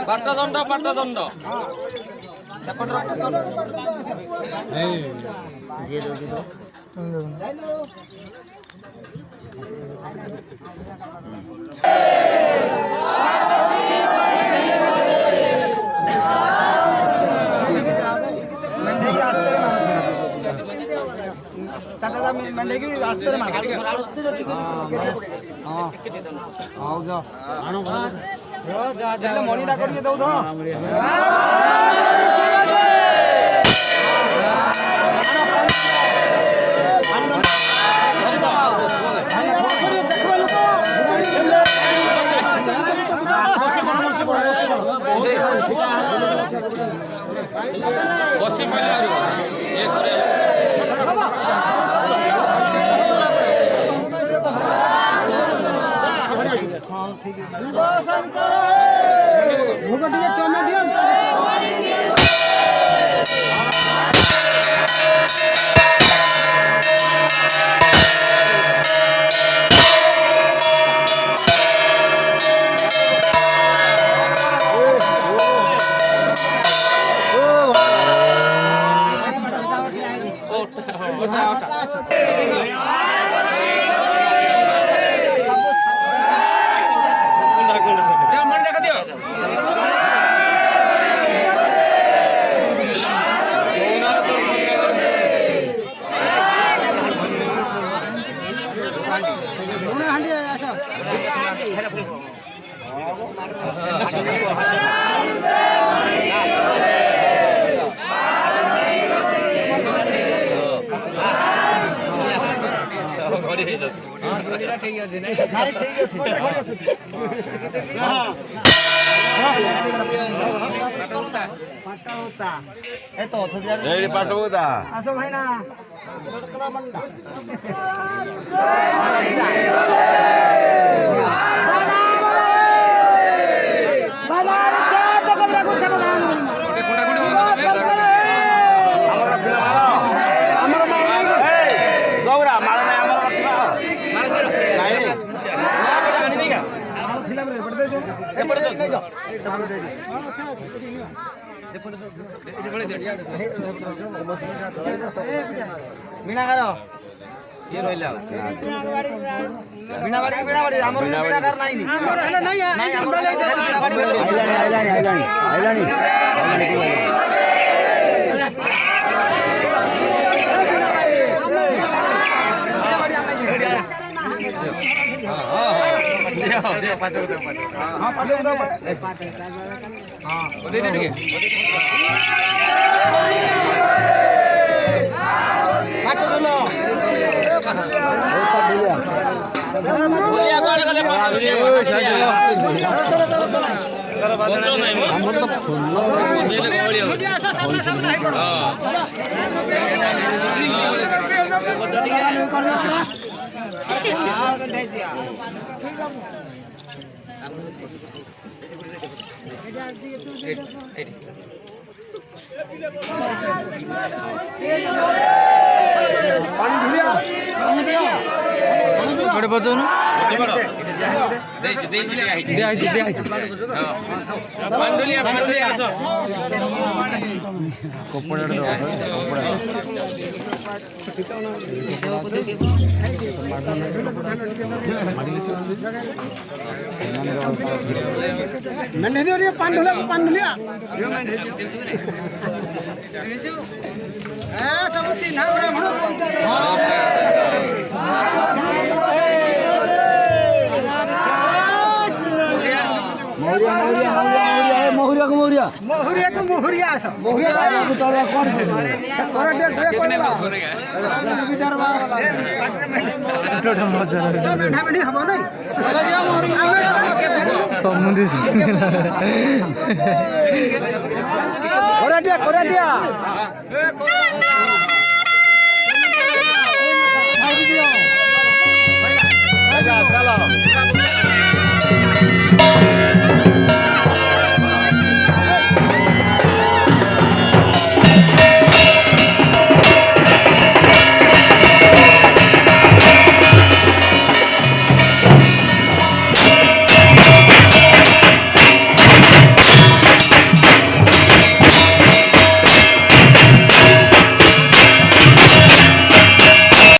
পাট্টাদণ্ড ମଣିଟା କରିକି ଦଉଥ ବସି ଭୋଗ ଟିକେ ଚମେ ଦିଅ আস ভাই না मीनाकार ये रहिला मीनाबाड़ी मीनाबाड़ी हमर मीनाकार नाही नी हमर हला नाही नाही हमर आइलानी दे पाटो दे हां पाटो दे हां दे दे ठीक पाटो दलो बोलिया गाड़ी गले पाटो दे बच्चो नहीं हमर तो फुल बोलिया आसा सामने सामने है पड़ो हां दे दिया बड़े बचो ना मैंने दिया पांडुलिया सब चिन्ह ब्राह्मण मोहरिया को मोहरिया मोहरिया को मोहरिया आस मोहरिया को तळवा कोन कर दे विचार वाला टोटो मजा मेंढा हबो नै दिया मोहरिया समुद्री कोराटिया